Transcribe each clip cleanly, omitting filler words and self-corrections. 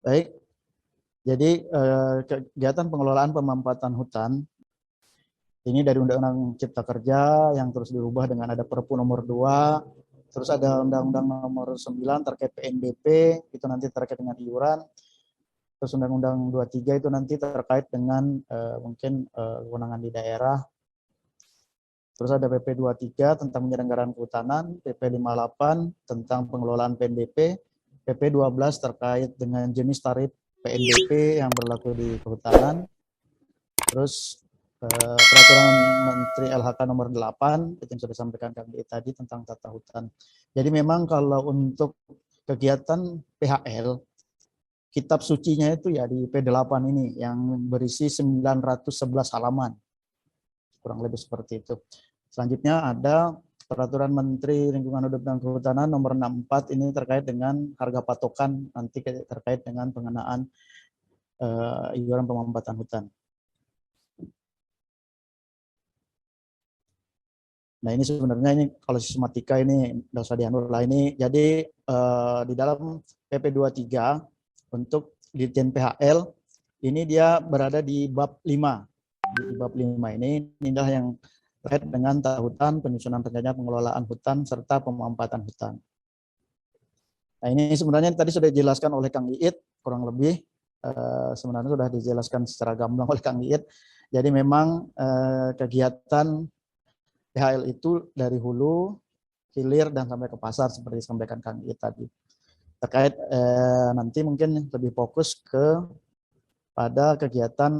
Baik, jadi kegiatan pengelolaan pemampatan hutan ini dari Undang-Undang Cipta Kerja yang terus dirubah dengan ada Perpu nomor 2, terus ada Undang-Undang nomor 9 terkait PNBP, itu nanti terkait dengan iuran, terus Undang-Undang 23 itu nanti terkait dengan mungkin kewenangan di daerah, terus ada PP 23 tentang penyelenggaraan kehutanan, PP 58 tentang pengelolaan PNBP, PP 12 terkait dengan jenis tarif PNBP yang berlaku di kehutanan, terus Peraturan Menteri LHK nomor 8 yang sudah disampaikan Kang Didi tadi tentang tata hutan. Jadi memang kalau untuk kegiatan PHL, kitab sucinya itu ya di P8 ini yang berisi 911 halaman. Kurang lebih seperti itu. Selanjutnya ada Peraturan Menteri Lingkungan Hidup dan Kehutanan nomor 64 ini terkait dengan harga patokan nanti terkait dengan pengenaan iuran pemampatan hutan. Nah ini sebenarnya ini kalau sistematika ini nggak usah dianur lah ini. Jadi di dalam PP 23 untuk Dirjen PHL ini dia berada di bab 5. Di bab 5 ini inilah yang terkait dengan tata hutan, penyusunan rencana pengelolaan hutan serta pemampatan hutan. Nah ini sebenarnya tadi sudah dijelaskan oleh Kang Iit kurang lebih sebenarnya sudah dijelaskan secara gamblang oleh Kang Iit. Jadi memang kegiatan PHL itu dari hulu, hilir, dan sampai ke pasar seperti disampaikan Kang I tadi. Terkait nanti mungkin lebih fokus ke pada kegiatan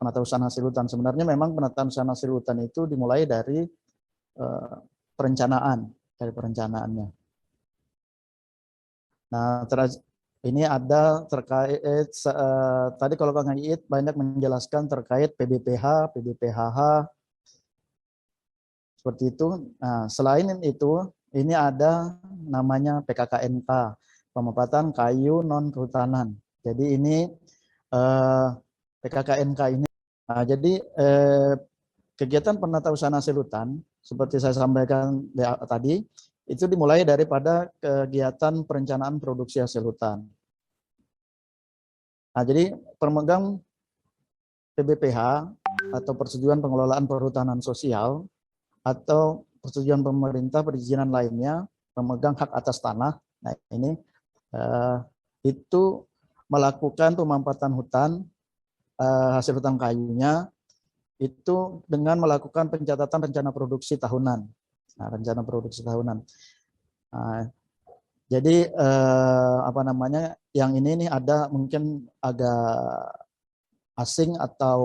penata usahaan hasil hutan. Sebenarnya memang penataan usahaan hasil hutan itu dimulai dari perencanaan, dari perencanaannya. Nah, ini ada terkait tadi kalau Kang Iit banyak menjelaskan terkait PBPH, PBPHH, seperti itu. Nah, selain itu, ini ada namanya PKKNK, pemampatan kayu non kehutanan. Jadi ini PKKNK ini. Nah, jadi kegiatan penata usahaan hasil hutan, seperti saya sampaikan tadi, itu dimulai daripada kegiatan perencanaan produksi hasil hutan. Nah, jadi pemegang PBPH atau Persetujuan Pengelolaan Perhutanan Sosial atau persetujuan pemerintah perizinan lainnya pemegang hak atas tanah. Nah ini itu melakukan pemampatan hutan hasil hutan kayunya itu dengan melakukan pencatatan rencana produksi tahunan. Nah, rencana produksi tahunan. Nah, jadi apa namanya yang ini nih ada mungkin agak asing atau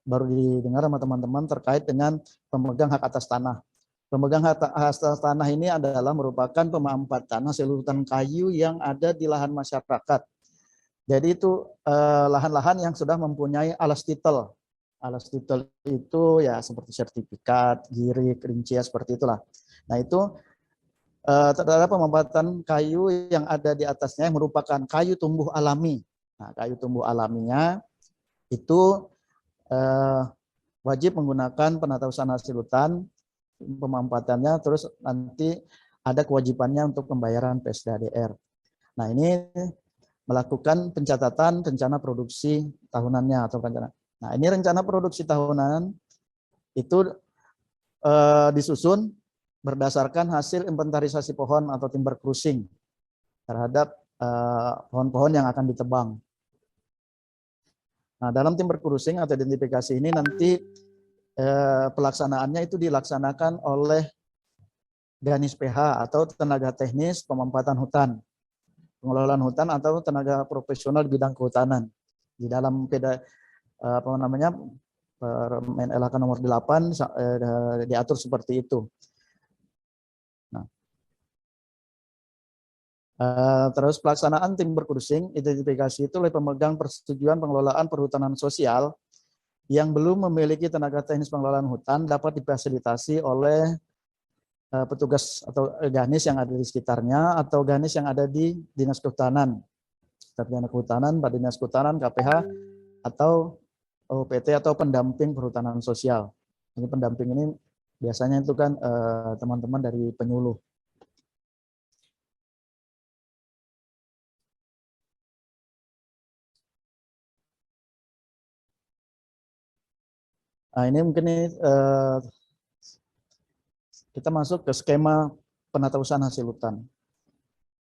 baru didengar sama teman-teman terkait dengan pemegang hak atas tanah. Pemegang hak atas tanah ini adalah merupakan pemampatan hasil hutan kayu yang ada di lahan masyarakat. Jadi itu lahan-lahan yang sudah mempunyai alas titel. Alas titel itu ya seperti sertifikat, girik, rincian seperti itulah. Nah itu terhadap pemampatan kayu yang ada di atasnya yang merupakan kayu tumbuh alami. Nah kayu tumbuh alaminya itu wajib menggunakan penata usahaan hasil hutan pemampatannya, terus nanti ada kewajibannya untuk pembayaran PSDADR. Nah ini melakukan pencatatan rencana produksi tahunannya atau rencana. Nah ini rencana produksi tahunan itu disusun berdasarkan hasil inventarisasi pohon atau timber cruising terhadap pohon-pohon yang akan ditebang. Nah dalam timber cruising atau identifikasi ini nanti pelaksanaannya itu dilaksanakan oleh Ganis PH atau tenaga teknis pemampatan hutan, pengelolaan hutan atau tenaga profesional di bidang kehutanan. Di dalam apa namanya Permen LHK nomor 8 diatur seperti itu. Nah, terus pelaksanaan tim berkursing identifikasi itu oleh pemegang persetujuan pengelolaan perhutanan sosial yang belum memiliki tenaga teknis pengelolaan hutan dapat difasilitasi oleh petugas atau ganis yang ada di sekitarnya atau ganis yang ada di Dinas Kehutanan, Sarjana Kehutanan, Pak Dinas Kehutanan, KPH, atau OPT atau pendamping perhutanan sosial. Ini pendamping ini biasanya itu kan teman-teman dari penyuluh. Nah, ini mungkin kita masuk ke skema penata usaha hasil hutan.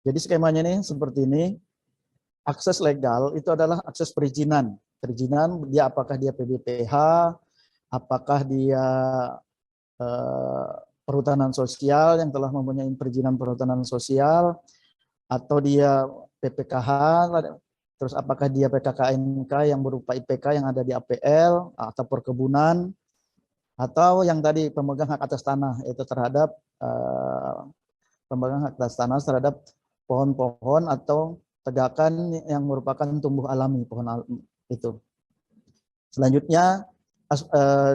Jadi skemanya ini seperti ini. Akses legal itu adalah akses perizinan. Perizinan dia apakah dia PBPH, apakah dia eh, perhutanan sosial yang telah mempunyai perizinan perhutanan sosial, atau dia PPKH, terus apakah dia PKKNK yang berupa IPK yang ada di APL atau perkebunan, atau yang tadi pemegang hak atas tanah itu terhadap pemegang hak atas tanah terhadap pohon-pohon atau tegakan yang merupakan tumbuh alami pohon itu. Selanjutnya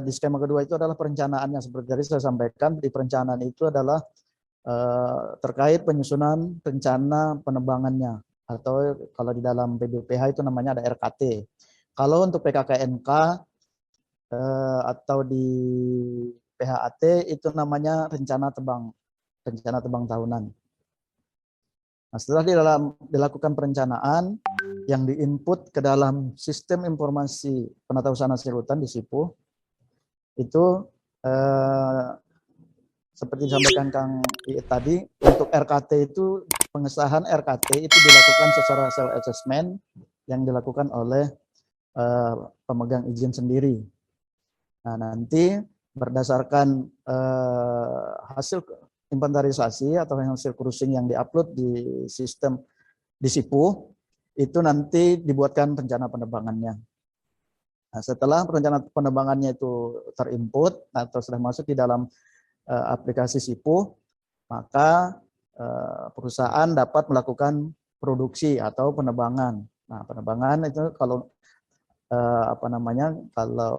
di skema kedua itu adalah perencanaannya. Seperti tadi saya sampaikan, di perencanaan itu adalah terkait penyusunan rencana penebangannya, atau kalau di dalam PBPH itu namanya ada RKT. Kalau untuk PKKNK atau di PHAT itu namanya rencana tebang tahunan. Nah, setelah dilakukan perencanaan yang diinput ke dalam sistem informasi penata usaha hasil hutan di SIPU, itu seperti disampaikan Kang Iit tadi, untuk RKT itu pengesahan RKT itu dilakukan secara self assessment yang dilakukan oleh pemegang izin sendiri. Nah, nanti berdasarkan hasil inventarisasi atau hasil cruising yang diupload di sistem di SIPU, itu nanti dibuatkan rencana penebangannya. Nah, setelah rencana penebangannya itu terinput atau sudah masuk di dalam aplikasi SIPU, maka perusahaan dapat melakukan produksi atau penebangan. Nah, penebangan itu kalau kalau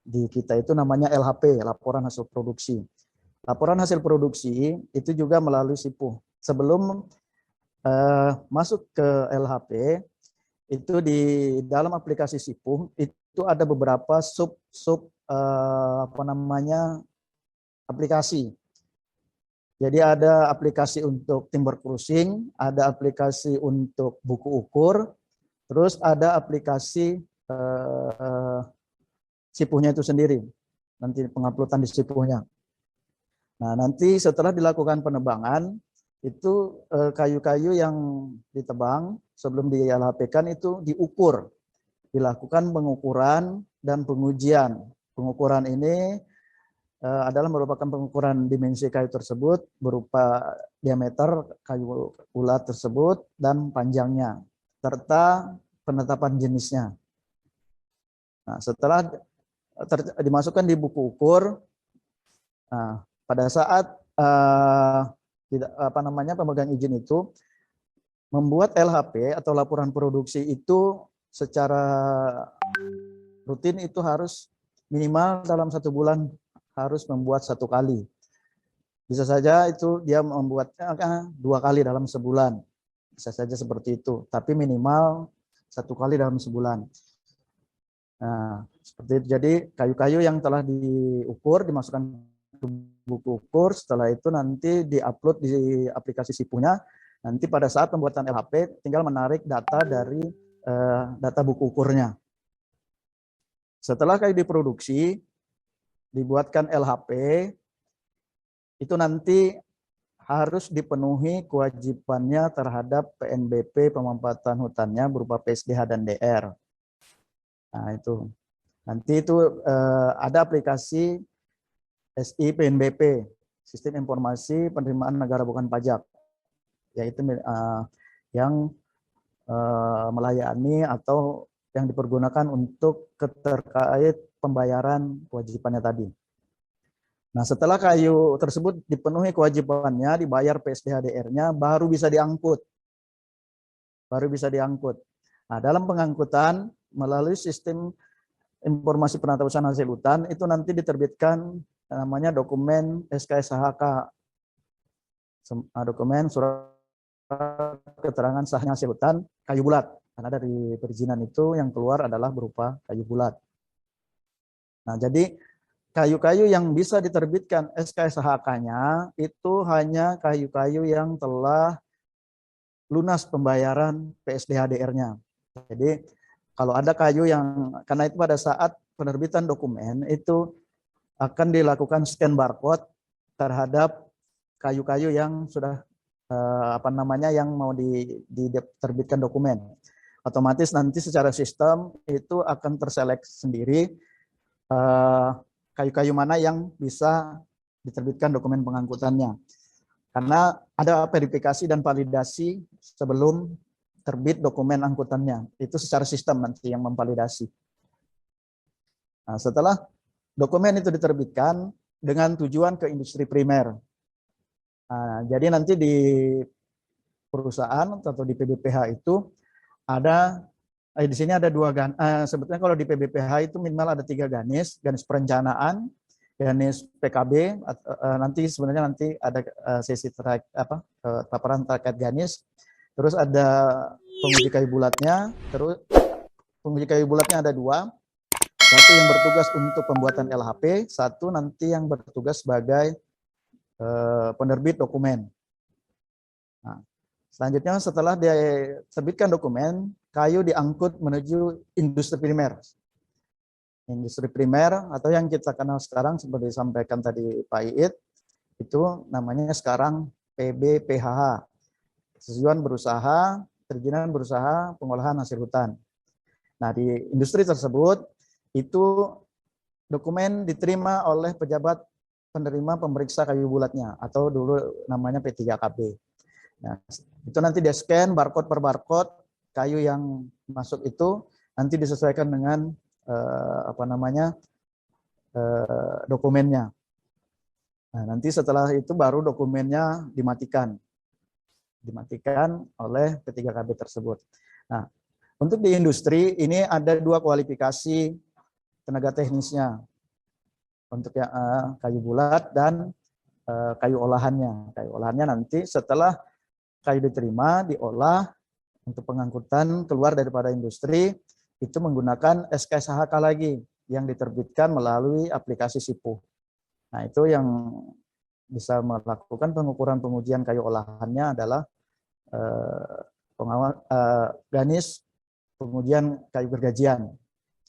di kita itu namanya LHP, laporan hasil produksi. Laporan hasil produksi itu juga melalui SIPU. Sebelum masuk ke LHP, itu di dalam aplikasi SIPU itu ada beberapa aplikasi. Jadi ada aplikasi untuk timber cruising, ada aplikasi untuk buku ukur, terus ada aplikasi SIPU-nya itu sendiri. Nanti penguploadan di SIPU-nya. Nah, nanti setelah dilakukan penebangan, itu kayu-kayu yang ditebang sebelum di LHP-kan itu diukur. Dilakukan pengukuran dan pengujian. Pengukuran ini adalah merupakan pengukuran dimensi kayu tersebut berupa diameter kayu ulat tersebut dan panjangnya, serta penetapan jenisnya. Nah, setelah dimasukkan di buku ukur, nah, pada saat pemegang izin itu membuat LHP atau laporan produksi itu secara rutin itu harus minimal dalam 1 bulan harus membuat 1 kali. Bisa saja itu dia membuatnya 2 kali dalam sebulan. Bisa saja seperti itu. Tapi minimal 1 kali dalam sebulan. Nah, seperti itu. Jadi kayu-kayu yang telah diukur dimasukkan ke buku ukur. Setelah itu nanti diupload di aplikasi SIPU-nya. Nanti pada saat pembuatan LHP tinggal menarik data dari data buku ukurnya. Setelah kayu diproduksi, dibuatkan LHP, itu nanti harus dipenuhi kewajibannya terhadap PNBP pemanfaatan hutannya berupa PSDH dan DR. Nah, itu. Nanti itu ada aplikasi SI PNBP, Sistem Informasi Penerimaan Negara Bukan Pajak, yaitu yang melayani atau yang dipergunakan untuk terkait pembayaran kewajibannya tadi. Nah, setelah kayu tersebut dipenuhi kewajibannya, dibayar PSDH-DR-nya, baru bisa diangkut. Nah, dalam pengangkutan melalui sistem informasi penata usaha hasil hutan itu nanti diterbitkan namanya dokumen SKSHK, dokumen surat keterangan sahnya hasil hutan kayu bulat. Karena dari perizinan itu yang keluar adalah berupa kayu bulat. Nah, jadi kayu-kayu yang bisa diterbitkan SKSHK-nya itu hanya kayu-kayu yang telah lunas pembayaran PSDH-DR-nya. Jadi kalau ada kayu yang, karena itu pada saat penerbitan dokumen itu akan dilakukan scan barcode terhadap kayu-kayu yang sudah yang mau diterbitkan dokumen. Otomatis nanti secara sistem itu akan terseleksi sendiri kayu-kayu mana yang bisa diterbitkan dokumen pengangkutannya. Karena ada verifikasi dan validasi sebelum terbit dokumen angkutannya. Itu secara sistem nanti yang memvalidasi. Nah, setelah dokumen itu diterbitkan dengan tujuan ke industri primer. Nah, jadi nanti di perusahaan atau di PBPH itu ada di sini ada dua sebetulnya kalau di PBPH itu minimal ada 3 ganis perencanaan, ganis PKB, nanti sebenarnya nanti ada sesi paparan terkait ganis, terus ada penguji kayu bulatnya, terus penguji kayu bulatnya ada 2, satu yang bertugas untuk pembuatan LHP, satu nanti yang bertugas sebagai penerbit dokumen. Nah, selanjutnya setelah diterbitkan dokumen, kayu diangkut menuju industri primer. Industri primer atau yang kita kenal sekarang seperti disampaikan tadi Pak Iit, itu namanya sekarang PBPHH. Tujuan berusaha, perizinan berusaha pengolahan hasil hutan. Nah, di industri tersebut itu dokumen diterima oleh pejabat penerima pemeriksa kayu bulatnya atau dulu namanya P3KB. Nah, itu nanti dia scan barcode per barcode kayu yang masuk itu nanti disesuaikan dengan dokumennya. Nah, nanti setelah itu baru dokumennya dimatikan oleh P3KB tersebut. Nah, untuk di industri ini ada 2 kualifikasi tenaga teknisnya untuk kayu bulat dan kayu olahannya. Kayu olahannya nanti setelah kayu diterima, diolah untuk pengangkutan keluar daripada industri, itu menggunakan SKSHK lagi yang diterbitkan melalui aplikasi SIPU. Nah, itu yang bisa melakukan pengukuran pengujian kayu olahannya adalah ganis pengujian kayu gergajian.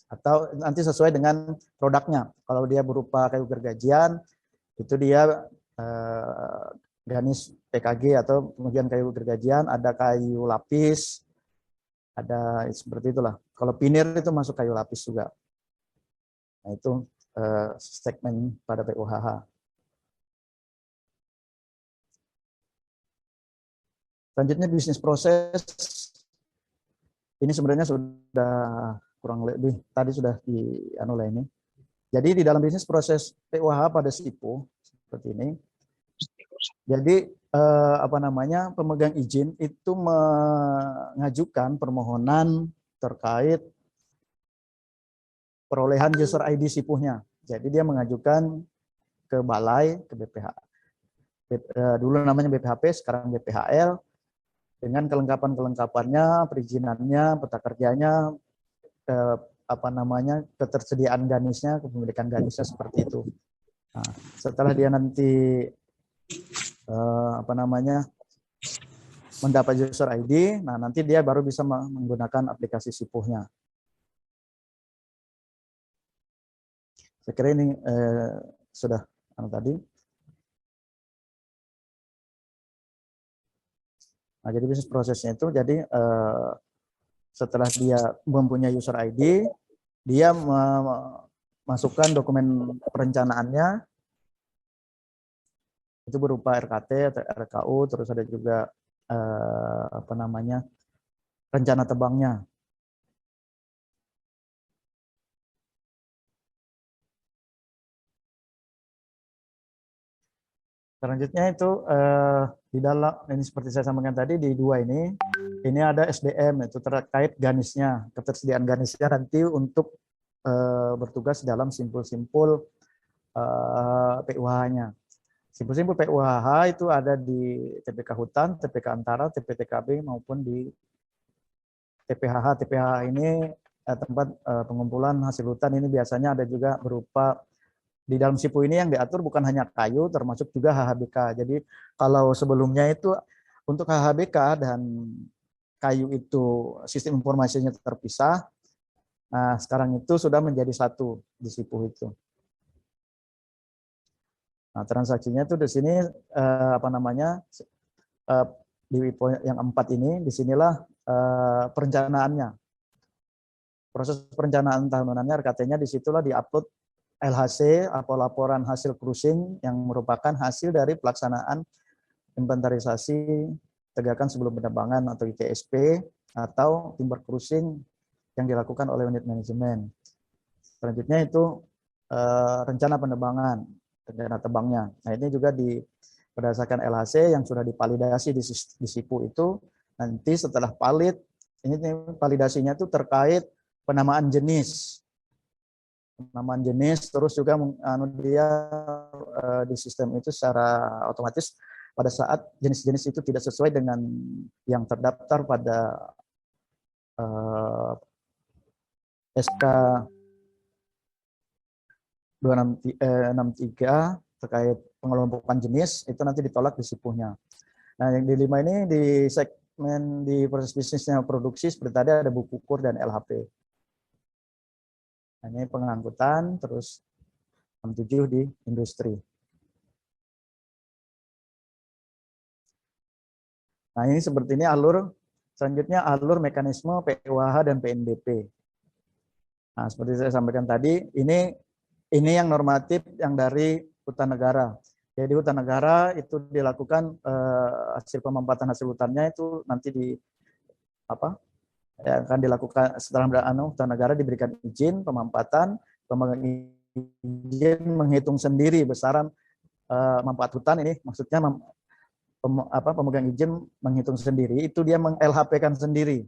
Atau nanti sesuai dengan produknya. Kalau dia berupa kayu gergajian, itu dia ganis PKG atau pengujian kayu gergajian, ada kayu lapis, ada seperti itulah. Kalau pinir itu masuk kayu lapis juga. Nah, itu segmen pada PUHH. Selanjutnya bisnis proses. Ini sebenarnya sudah kurang lebih tadi sudah ini. Jadi di dalam bisnis proses PUHH pada SIPU seperti ini. Jadi pemegang izin itu mengajukan permohonan terkait perolehan user ID SIPU-nya. Jadi dia mengajukan ke balai, ke BPH. Dulu namanya BPHP, sekarang BPHL, dengan kelengkapan-kelengkapannya, perizinannya, peta kerjanya, ketersediaanganisnya, kepemilikanganisnya seperti itu. Nah, setelah dia nanti mendapat user ID, nah nanti dia baru bisa menggunakan aplikasi SIPU-nya. Saya kira ini sudah tadi. Nah, jadi bisnis prosesnya itu, jadi setelah dia mempunyai user ID, dia memasukkan dokumen perencanaannya, itu berupa RKT atau RKU, terus ada juga rencana tebangnya. Selanjutnya itu di dalam ini seperti saya sampaikan tadi di 2 ini ada SDM itu terkaitganisnya, ketersediaanganisnya nanti untuk bertugas dalam simpul-simpul PUHH-nya. Simpul-simpul PUHH itu ada di TPK Hutan, TPK Antara, TPTKB maupun di TPHH. TPHH ini tempat pengumpulan hasil hutan, ini biasanya ada juga berupa di dalam SIPU ini yang diatur bukan hanya kayu, termasuk juga HHBK. Jadi kalau sebelumnya itu untuk HHBK dan kayu itu sistem informasinya terpisah, Nah, sekarang itu sudah menjadi satu di SIPU itu. Nah, transaksinya itu di sini apa namanya di poin yang 4 ini, disinilah perencanaannya. Proses perencanaan tahunannya RKT-nya disitulah diupload LHC atau laporan hasil cruising yang merupakan hasil dari pelaksanaan inventarisasi tegakan sebelum penerbangan atau ITSP atau timber cruising yang dilakukan oleh unit manajemen. Selanjutnya itu rencana penerbangan, rencana terbangnya. Nah ini juga berdasarkan LHC yang sudah divalidasi di SIPU itu, nanti setelah valid, ini validasinya itu terkait penamaan jenis. Penamaan jenis, terus juga dia di sistem itu secara otomatis pada saat jenis-jenis itu tidak sesuai dengan yang terdaftar pada SK 263 terkait pengelompokan jenis, itu nanti ditolak di SIPU-nya. Nah, yang di 5 ini di segmen di proses bisnisnya produksi seperti tadi ada buku kur dan LHP. Nah, ini pengangkutan, terus 67 di industri. Nah, ini seperti ini alur, selanjutnya alur mekanisme PUAH dan PNBP. Nah, seperti saya sampaikan tadi, ini yang normatif yang dari hutan negara. Jadi hutan negara itu dilakukan hasil pemampatan hasil hutannya itu nanti akan dilakukan setelah hutan negara diberikan izin pemampatan, pemegang izin menghitung sendiri besaran manfaat hutan ini, maksudnya pemegang izin menghitung sendiri, itu dia meng-LHP-kan sendiri.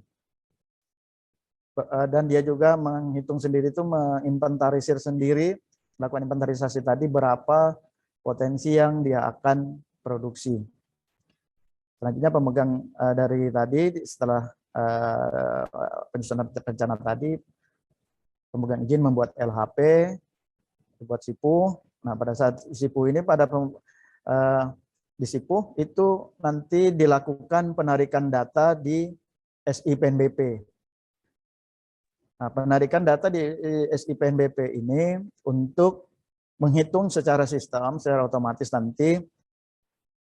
Dan dia juga menghitung sendiri itu menginventarisir sendiri, melakukan inventarisasi tadi berapa potensi yang dia akan produksi. Selanjutnya pemegang dari tadi setelah penyusunan rencana tadi, pemegang izin membuat LHP, dibuat SIPU. Nah pada saat SIPU ini di SIPU itu nanti dilakukan penarikan data di SIPNBP. Nah, penarikan data di SIPNBP ini untuk menghitung secara sistem, secara otomatis nanti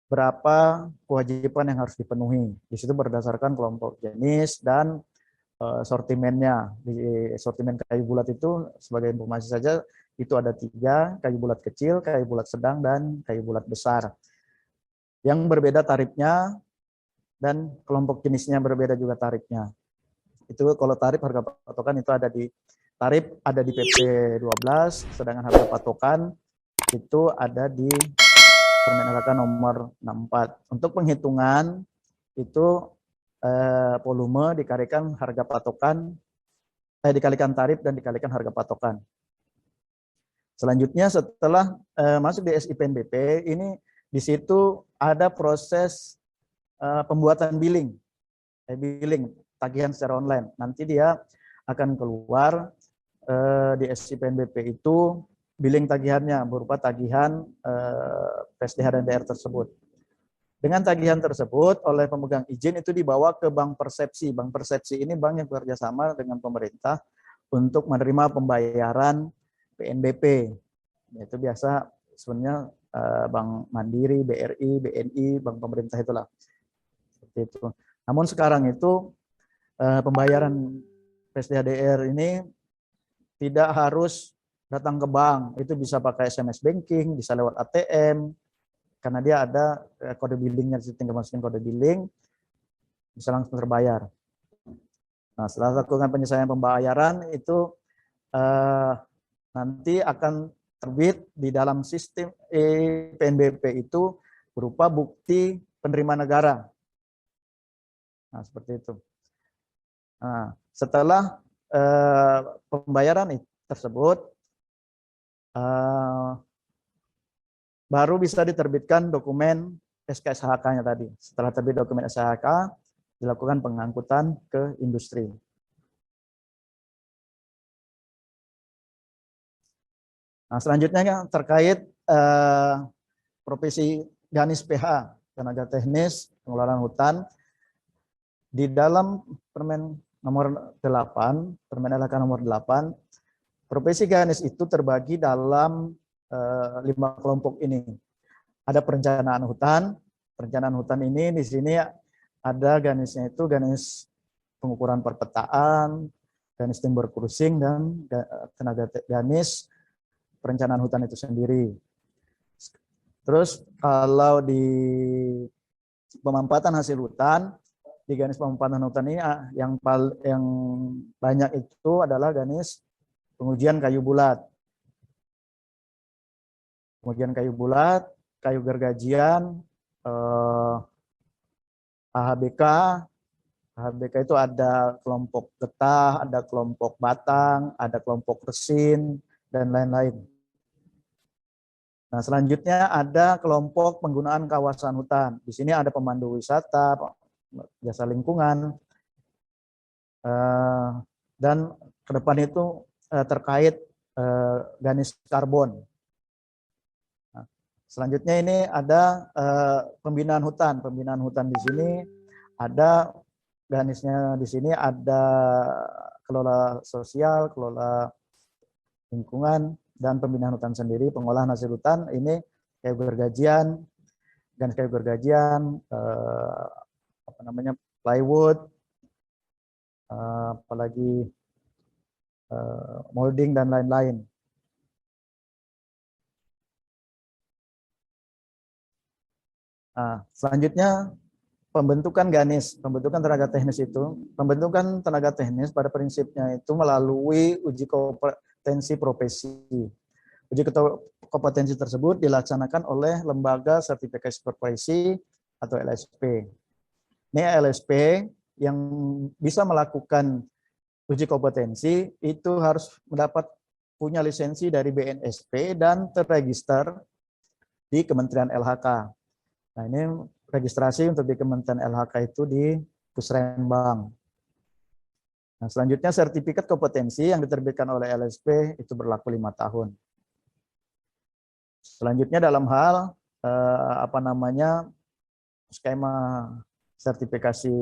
berapa kewajiban yang harus dipenuhi. Di situ berdasarkan kelompok jenis dan sortimennya. Di sortimen kayu bulat itu sebagai informasi saja itu ada 3, kayu bulat kecil, kayu bulat sedang, dan kayu bulat besar. Yang berbeda tarifnya dan kelompok jenisnya berbeda juga tarifnya. Itu kalau tarif harga patokan itu ada di PP 12, sedangkan harga patokan itu ada di Permen RK nomor 64. Untuk penghitungan itu volume dikalikan harga patokan, dikalikan tarif dan dikalikan harga patokan. Selanjutnya setelah masuk di SIPNBP, ini di situ ada proses pembuatan billing tagihan secara online. Nanti dia akan keluar di SIPNBP itu billing tagihannya berupa tagihan PSDH dan DR tersebut. Dengan tagihan tersebut oleh pemegang izin itu dibawa ke Bank Persepsi. Bank Persepsi ini bank yang bekerja sama dengan pemerintah untuk menerima pembayaran PNBP. Itu biasa sebenarnya Bank Mandiri, BRI, BNI, bank pemerintah itulah. Seperti itu. Namun sekarang itu pembayaran PSDHDR ini tidak harus datang ke bank, itu bisa pakai SMS banking, bisa lewat ATM, karena dia ada kode billingnya, tinggal masukin kode billing, bisa langsung terbayar. Nah, setelah lakukan penyelesaian pembayaran itu nanti akan terbit di dalam sistem PNBP itu berupa bukti penerima negara. Nah, seperti itu. Nah, setelah pembayaran tersebut, baru bisa diterbitkan dokumen SKSHK-nya tadi. Setelah terbit dokumen SKSHK, dilakukan pengangkutan ke industri. Nah, selanjutnya terkait profesi Ganis PH, tenaga teknis pengelolaan hutan. Di dalam Permen nomor 8, Permen LHK nomor 8, profesi Ganis itu terbagi dalam 5 kelompok ini. Ada perencanaan hutan. Perencanaan hutan ini di sini ada Ganisnya itu Ganis pengukuran perpetaan, Ganis timber cruising, dan tenaga Ganis perencanaan hutan itu sendiri. Terus kalau di pemampatan hasil hutan, di Ganis pemampatan hutan ini yang banyak itu adalah Ganis pengujian kayu bulat. Pengujian kayu bulat, kayu gergajian, AHBK. AHBK itu ada kelompok getah, ada kelompok batang, ada kelompok resin, dan lain-lain. Nah, selanjutnya ada kelompok penggunaan kawasan hutan. Di sini ada pemandu wisata, jasa lingkungan, dan ke depan itu terkait Ganis karbon. Nah, selanjutnya ini ada pembinaan hutan. Pembinaan hutan di sini adaGanisnya di sini ada kelola sosial, kelola lingkungan, dan pembinaan hutan sendiri, pengolahan hasil hutan. Ini kayu gergajian, Ganis kayu gergajian, plywood, apalagi molding dan lain-lain. Nah, selanjutnya pembentukan Ganis, pembentukan tenaga teknis itu, pembentukan tenaga teknis pada prinsipnya itu melalui uji kompetensi profesi. Uji kompetensi tersebut dilaksanakan oleh Lembaga Sertifikasi Profesi atau LSP. Ini LSP yang bisa melakukan uji kompetensi itu harus punya lisensi dari BNSP dan terregister di Kementerian LHK. Nah, ini registrasi untuk di Kementerian LHK itu di Pusrenbang. Nah, selanjutnya sertifikat kompetensi yang diterbitkan oleh LSP itu berlaku 5 tahun. Selanjutnya dalam hal skema sertifikasi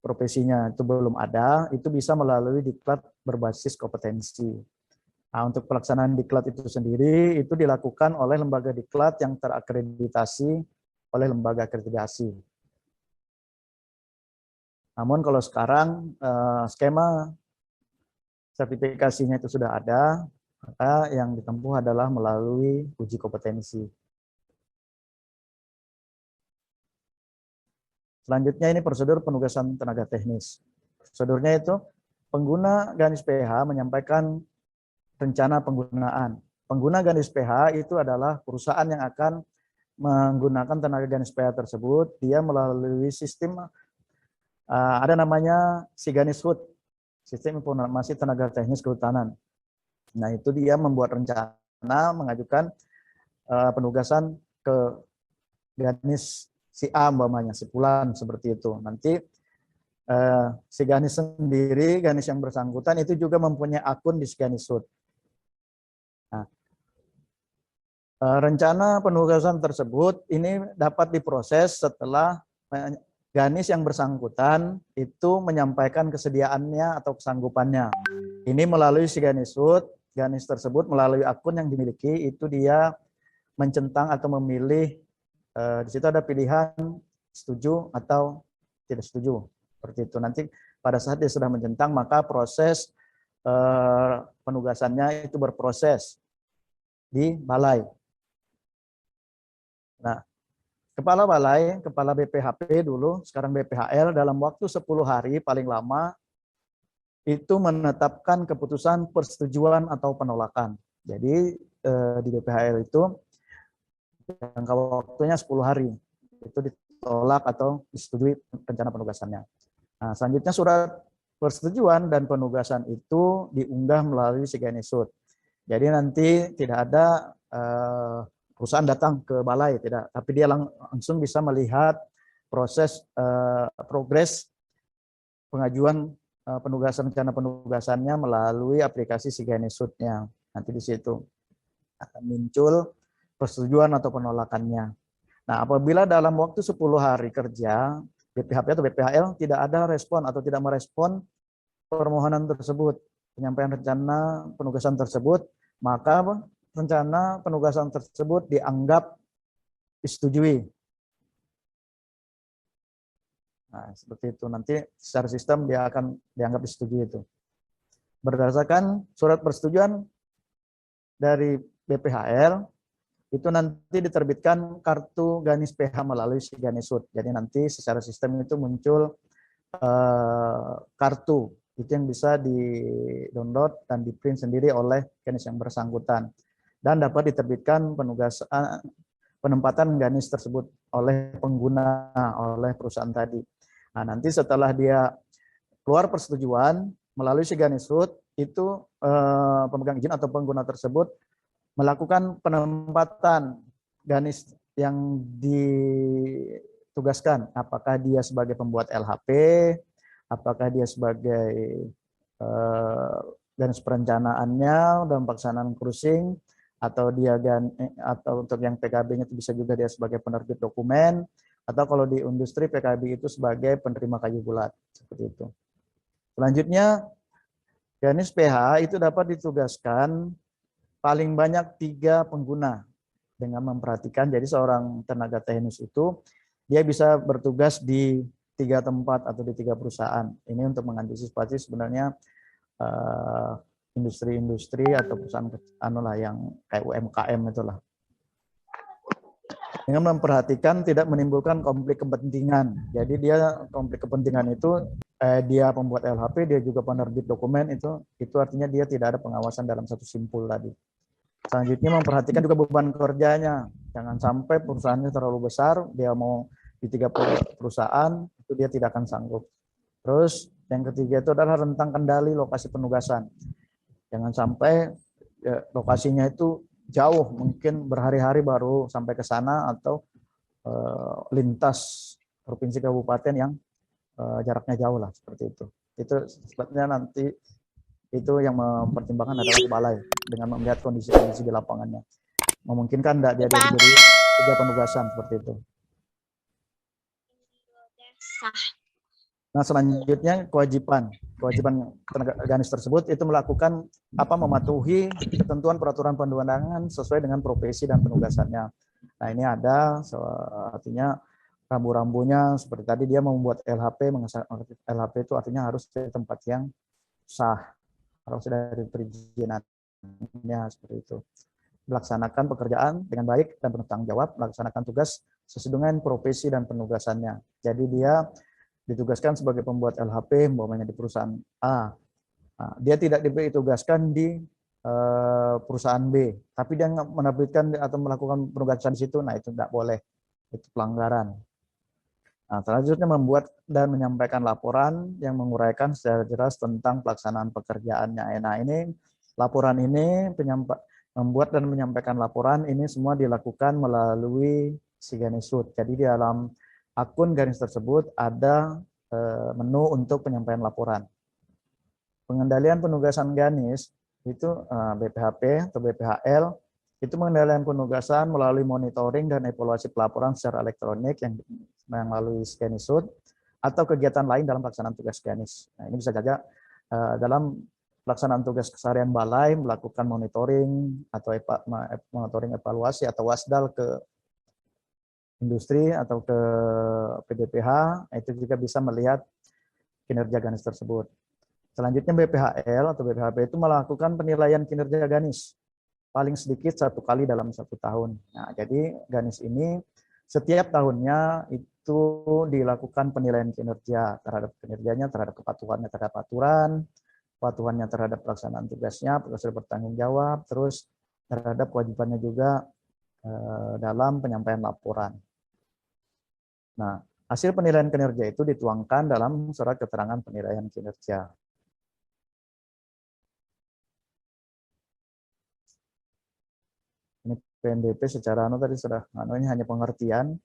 profesinya itu belum ada, itu bisa melalui diklat berbasis kompetensi. Nah, untuk pelaksanaan diklat itu sendiri itu dilakukan oleh lembaga diklat yang terakreditasi oleh lembaga akreditasi. Namun kalau sekarang skema sertifikasinya itu sudah ada, maka yang ditempuh adalah melalui uji kompetensi. Selanjutnya ini prosedur penugasan tenaga teknis. Prosedurnya itu pengguna Ganis PH menyampaikan rencana penggunaan. Pengguna Ganis PH itu adalah perusahaan yang akan menggunakan tenaga Ganis PH tersebut. Dia melalui sistem ada namanya Siganis HUT, Sistem Informasi Tenaga Teknis Kehutanan. Nah, itu dia membuat rencana mengajukan penugasan ke Ganis si A umpamanya, si Fulan seperti itu. Nanti si Ganis sendiri, Ganis yang bersangkutan itu juga mempunyai akun di Siganis HUT. Nah, rencana penugasan tersebut ini dapat diproses setelah Ganis yang bersangkutan itu menyampaikan kesediaannya atau kesanggupannya. Ini melalui si Ganis HUT, Ganis tersebut melalui akun yang dimiliki itu dia mencentang atau memilih, di situ ada pilihan setuju atau tidak setuju. Seperti itu. Nanti pada saat dia sudah mencentang, maka proses penugasannya itu berproses di balai. Nah, Kepala Balai, Kepala BPHP dulu, sekarang BPHL, dalam waktu 10 hari paling lama, itu menetapkan keputusan persetujuan atau penolakan. Jadi di BPHL itu jangka waktunya 10 hari. Itu ditolak atau disetujui rencana penugasannya. Nah, selanjutnya surat persetujuan dan penugasan itu diunggah melalui Siganis HUT. Jadi nanti tidak ada perusahaan datang ke balai, tidak, tapi dia langsung bisa melihat proses progres pengajuan penugasan rencana penugasannya melalui aplikasi Siganis HUT-nya. Nanti di situ akan muncul persetujuan atau penolakannya. Nah, apabila dalam waktu 10 hari kerja BPHP atau BPHL tidak ada respon atau tidak merespon permohonan tersebut, penyampaian rencana penugasan tersebut, maka rencana penugasan tersebut dianggap disetujui. Nah, seperti itu. Nanti secara sistem dia akan dianggap disetujui itu. Berdasarkan surat persetujuan dari BPHL, itu nanti diterbitkan kartu Ganis PH melalui si Ganisud. Jadi nanti secara sistem itu muncul kartu itu yang bisa di-download dan di-print sendiri oleh Ganis yang bersangkutan dan dapat diterbitkan penugasan penempatan Ganis tersebut oleh pengguna, oleh perusahaan tadi. Nah, nanti setelah dia keluar persetujuan melalui si Ganisud, itu pemegang izin atau pengguna tersebut melakukan penempatan Ganis yang ditugaskan, apakah dia sebagai pembuat LHP, apakah dia sebagai Ganis perencanaannya dalam pelaksanaan cruising, atau dia atau untuk yang PKB-nya itu bisa juga dia sebagai penerbit dokumen, atau kalau di industri PKB itu sebagai penerima kayu bulat, seperti itu. Selanjutnya, Ganis PH itu dapat ditugaskan paling banyak 3 pengguna dengan memperhatikan. Jadi seorang tenaga teknis itu dia bisa bertugas di 3 tempat atau di 3 perusahaan. Ini untuk mengantisipasi sebenarnya industri-industri atau perusahaan yang kayak UMKM itulah. Dengan memperhatikan tidak menimbulkan konflik kepentingan. Jadi dia konflik kepentingan itu dia pembuat LHP, dia juga penerbit dokumen, itu artinya dia tidak ada pengawasan dalam satu simpul tadi. Selanjutnya memperhatikan juga beban kerjanya. Jangan sampai perusahaannya terlalu besar, dia mau di 3 perusahaan, itu dia tidak akan sanggup. Terus yang ketiga itu adalah rentang kendali lokasi penugasan. Jangan sampai lokasinya itu jauh, mungkin berhari-hari baru sampai ke sana, atau lintas provinsi kabupaten yang jaraknya jauh lah, seperti itu. Itu sebetulnya nanti itu yang mempertimbangkan adalah balai dengan melihat kondisi-kondisi di lapangannya. Memungkinkan tidak dia diberi 3 penugasan seperti itu. Nah, selanjutnya kewajiban tenaga Ganis tersebut itu melakukan mematuhi ketentuan peraturan perundang-undangan sesuai dengan profesi dan penugasannya. Nah, ini ada artinya rambu-rambunya seperti tadi dia membuat LHP, LHP itu artinya harus di tempat yang sah, harus dari perizinannya, seperti itu. Melaksanakan pekerjaan dengan baik dan bertanggung jawab, melaksanakan tugas sesuai dengan profesi dan penugasannya. Jadi dia ditugaskan sebagai pembuat LHP, umpamanya di perusahaan A. Nah, dia tidak ditugaskan di perusahaan B, tapi dia menerbitkan atau melakukan penugasan di situ, nah itu tidak boleh, itu pelanggaran. Nah, selanjutnya membuat dan menyampaikan laporan yang menguraikan secara jelas tentang pelaksanaan pekerjaannya. Nah, ini laporan ini membuat dan menyampaikan laporan ini semua dilakukan melalui si Ganisud. Jadi di dalam akun Ganis tersebut ada menu untuk penyampaian laporan. Pengendalian penugasan Ganis itu BPHP atau BPHL itu pengendalian penugasan melalui monitoring dan evaluasi pelaporan secara elektronik yang melalui Ganisud atau kegiatan lain dalam pelaksanaan tugas Ganis. Nah, ini bisa saja dalam pelaksanaan tugas keseharian balai melakukan monitoring atau monitoring evaluasi atau wasdal ke industri atau ke PDPH, itu juga bisa melihat kinerja Ganis tersebut. Selanjutnya BPHL atau BPHP itu melakukan penilaian kinerja Ganis paling sedikit 1 kali dalam 1 tahun. Nah, jadi Ganis ini setiap tahunnya itu dilakukan penilaian kinerja terhadap kinerjanya, terhadap kepatuhannya terhadap aturan, kepatuhannya terhadap pelaksanaan tugasnya, proses bertanggung jawab, terus terhadap kewajibannya juga dalam penyampaian laporan. Nah, hasil penilaian kinerja itu dituangkan dalam surat keterangan penilaian kinerja. Ini PNBP secara tadi sudah, ini hanya pengertian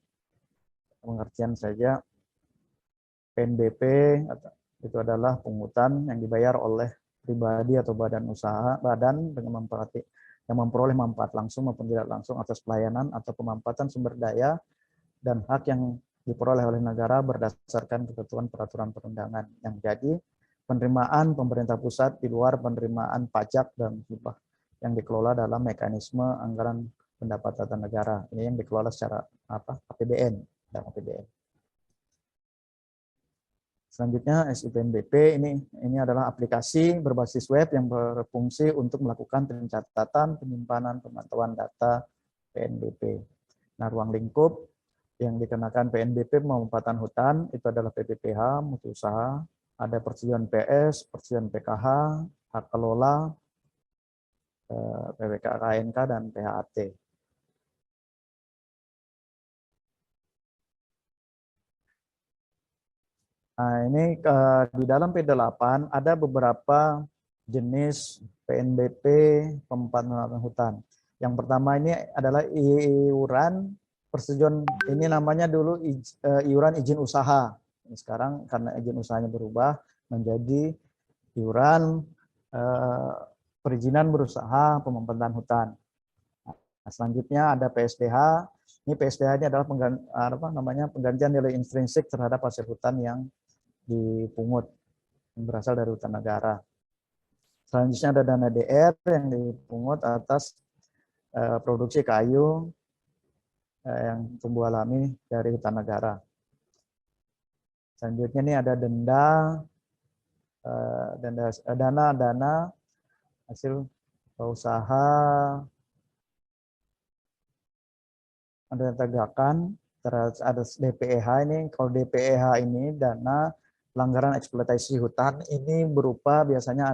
saja. PNBP itu adalah pungutan yang dibayar oleh pribadi atau badan usaha, dengan yang memperoleh manfaat langsung maupun tidak langsung atas pelayanan atau pemanfaatan sumber daya dan hak yang diperoleh oleh negara berdasarkan ketentuan peraturan perundangan yang jadi penerimaan pemerintah pusat di luar penerimaan pajak dan hibah yang dikelola dalam mekanisme anggaran pendapatan negara. Ini yang dikelola secara APBN dan APBN. Selanjutnya SIPNBP ini adalah aplikasi berbasis web yang berfungsi untuk melakukan pencatatan, penyimpanan, pemantauan data PNBP. Nah, ruang lingkup yang dikenakan PNBP pemampatan hutan itu adalah PPPH, mutu usaha, ada persetujuan PS, persetujuan PKH, hak kelola, PWK-KNK, dan PHAT. Nah, ini di dalam P8 ada beberapa jenis PNBP pemampatan hutan. Yang pertama ini adalah iuran persetujuan, ini namanya dulu iuran izin usaha. Sekarang karena izin usahanya berubah menjadi iuran perizinan berusaha pemampatan hutan. Nah, selanjutnya ada PSDH. Ini PSDH ini adalah penggantian nilai intrinsik terhadap hasil hutan yang dipungut yang berasal dari hutan negara. Selanjutnya ada dana DR yang dipungut atas produksi kayu yang tumbuh alami dari hutan negara. Selanjutnya ini ada dana hasil usaha, ada tegakan, terus ada DPEH ini. Kalau DPEH ini dana pelanggaran eksploitasi hutan, ini berupa biasanya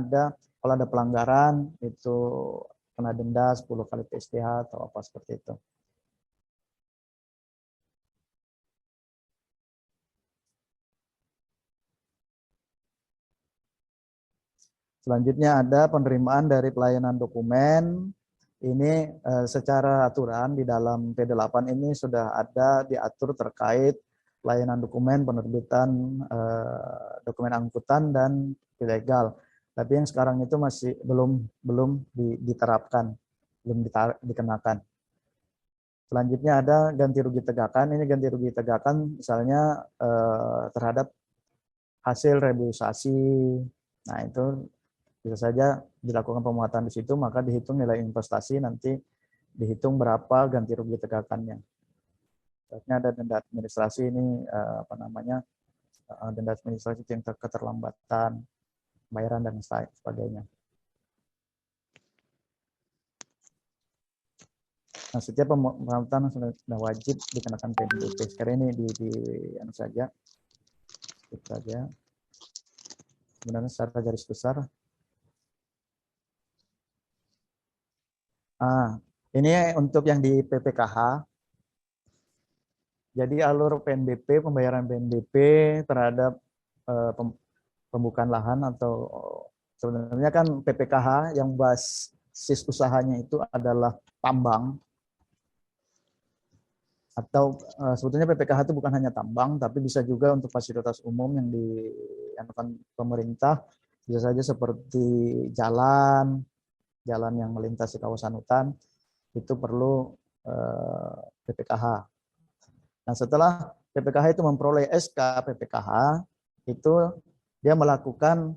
kalau ada pelanggaran itu kena denda 10 kali PSDH atau apa seperti itu. Selanjutnya ada penerimaan dari pelayanan dokumen. Ini secara aturan di dalam P8 ini sudah ada diatur terkait pelayanan dokumen, penerbitan dokumen angkutan dan ilegal. Tapi yang sekarang itu masih belum diterapkan, belum dikenakan. Selanjutnya ada ganti rugi tegakan. Ini ganti rugi tegakan misalnya terhadap hasil reboisasi. Nah, itu bisa saja dilakukan pemuatan di situ, maka dihitung nilai investasi, nanti dihitung berapa ganti rugi tegakannya. Selanjutnya ada denda administrasi, ini denda administrasi tingkat keterlambatan bayaran dan sebagainya. Nah, setiap pemuatan sudah wajib dikenakan PNBP. Sekarang ini anu saja, itu saja. Sebenarnya secara garis besar. Ini untuk yang di PPKH. Jadi alur PNBP, pembayaran PNBP terhadap pembukaan lahan, atau sebenarnya kan PPKH yang basis usahanya itu adalah tambang. Atau sebetulnya PPKH itu bukan hanya tambang, tapi bisa juga untuk fasilitas umum yang dianukan pemerintah, bisa saja seperti jalan yang melintasi kawasan hutan, itu perlu PPKH. Nah, setelah PPKH itu memperoleh SK PPKH, itu dia melakukan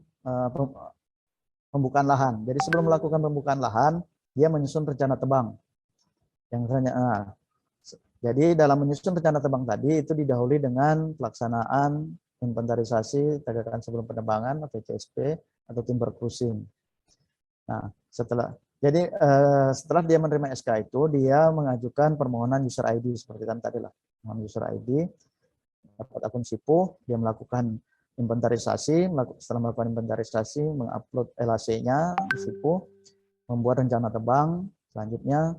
pembukaan lahan. Jadi sebelum melakukan pembukaan lahan, dia menyusun rencana tebang. Jadi dalam menyusun rencana tebang tadi itu didahului dengan pelaksanaan inventarisasi tegakan sebelum penebangan atau TSP atau timber cruising. Nah, setelah dia menerima SK itu, dia mengajukan permohonan user ID seperti tadi lah. User ID, dapat akun SIPU, dia melakukan inventarisasi, setelah melakukan inventarisasi, mengupload LAC-nya di SIPU, membuat rencana tebang, selanjutnya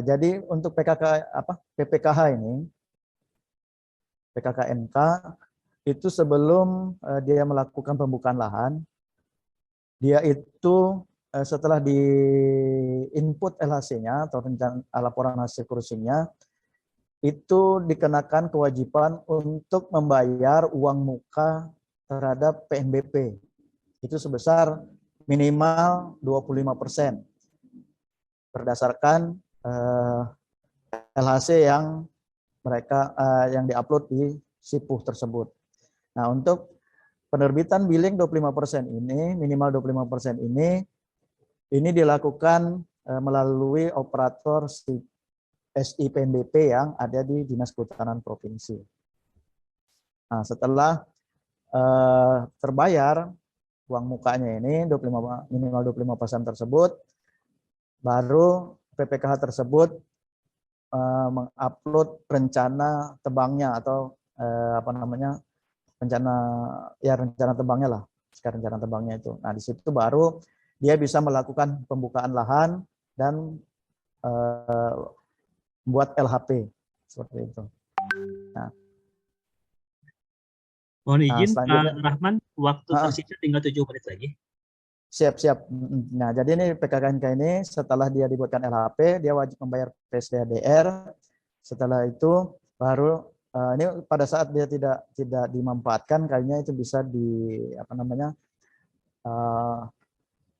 jadi untuk PPKH ini, PKKNK itu sebelum dia melakukan pembukaan lahan, dia itu setelah di input LHC-nya atau laporan hasil cruising-nya, itu dikenakan kewajiban untuk membayar uang muka terhadap PNBP. Itu sebesar minimal 25% berdasarkan LHC yang mereka yang diupload di SIPUH tersebut. Nah, untuk penerbitan billing 25% ini, minimal 25% ini dilakukan melalui operator SIPNBP yang ada di Dinas Kehutanan Provinsi. Nah, setelah terbayar uang mukanya ini 25, minimal 25% tersebut, baru PPKH tersebut mengupload rencana tebangnya atau apa namanya, rencana tebangnya lah, sekarang rencana tebangnya itu. Nah, di situ baru dia bisa melakukan pembukaan lahan dan buat LHP seperti itu. Nah, Mohon izin selanjutnya, Pak Rahman, waktu tersisa tinggal 7 menit lagi. Siap. Nah, jadi ini PKKNK ini setelah dia dibuatkan LHP, dia wajib membayar PSDADR. Setelah itu baru ini pada saat dia tidak dimanfaatkan, kayaknya itu bisa di apa namanya,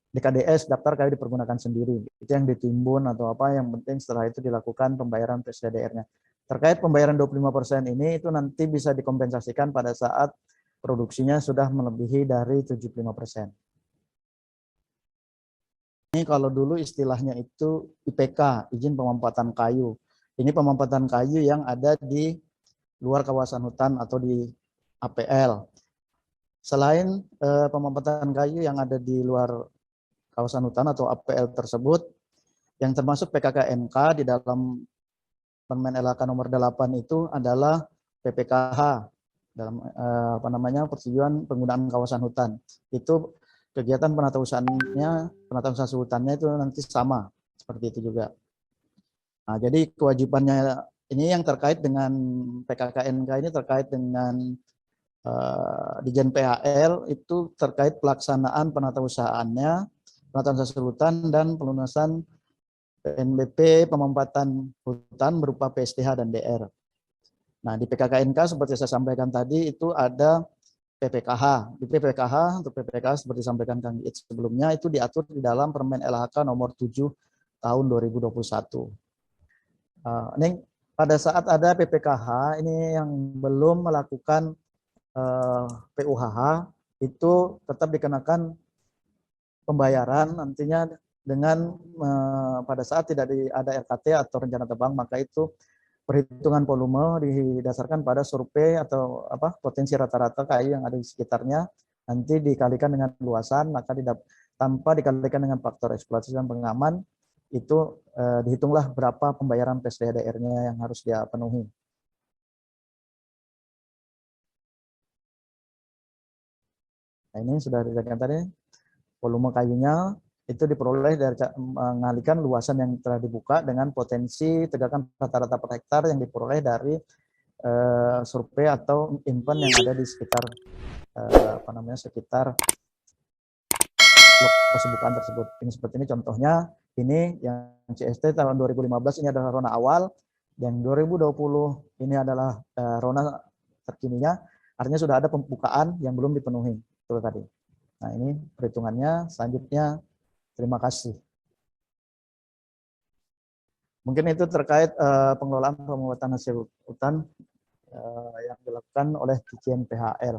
DKDS, daftar kayu dipergunakan sendiri. Itu yang ditimbun atau apa, yang penting setelah itu dilakukan pembayaran PSDADR-nya. Terkait pembayaran 25% ini itu nanti bisa dikompensasikan pada saat produksinya sudah melebihi dari 75%. Ini kalau dulu istilahnya itu IPK, izin pemampatan kayu. Ini pemampatan kayu yang ada di luar kawasan hutan atau di APL. Selain pemampatan kayu yang ada di luar kawasan hutan atau APL tersebut, yang termasuk PKKNK di dalam Permen LHK nomor 8 itu adalah PPKH dalam apa namanya, persetujuan penggunaan kawasan hutan. Itu kegiatan penata usaha hutannya itu nanti sama seperti itu juga. Nah, jadi kewajibannya ini yang terkait dengan PKKNK ini terkait dengan Dijen PHL itu terkait pelaksanaan penata usahaannya, penataan usaha hutan dan pelunasan PNBP pemampatan hutan berupa PSTH dan DR. Nah, di PKKNK seperti saya sampaikan tadi itu ada PPKH. Di PPKH, untuk PPKH seperti disampaikan Kang Iit sebelumnya, itu diatur di dalam Permen LHK nomor 7 tahun 2021. Ini pada saat ada PPKH, ini yang belum melakukan PUHH, itu tetap dikenakan pembayaran nantinya dengan pada saat tidak ada RKT atau rencana tebang, maka itu perhitungan volume didasarkan pada survei atau potensi rata-rata kayu yang ada di sekitarnya, nanti dikalikan dengan luasan, maka tanpa dikalikan dengan faktor eksploitasi dan pengaman, itu dihitunglah berapa pembayaran PSDADR-nya yang harus dia penuhi. Nah, ini sudah dikatakan tadi, volume kayunya itu diperoleh dari mengalihkan luasan yang telah dibuka dengan potensi tegakan rata-rata per hektar yang diperoleh dari survei atau impen yang ada di sekitar sekitar lokasi bukaan tersebut. Ini seperti ini contohnya, ini yang CST tahun 2015 ini adalah rona awal, dan 2020 ini adalah rona terkininya, artinya sudah ada pembukaan yang belum dipenuhi. Itu tadi. Nah, ini perhitungannya. Selanjutnya, terima kasih. Mungkin itu terkait pengelolaan pembuatan hasil hutan yang dilakukan oleh Ditjen PHL.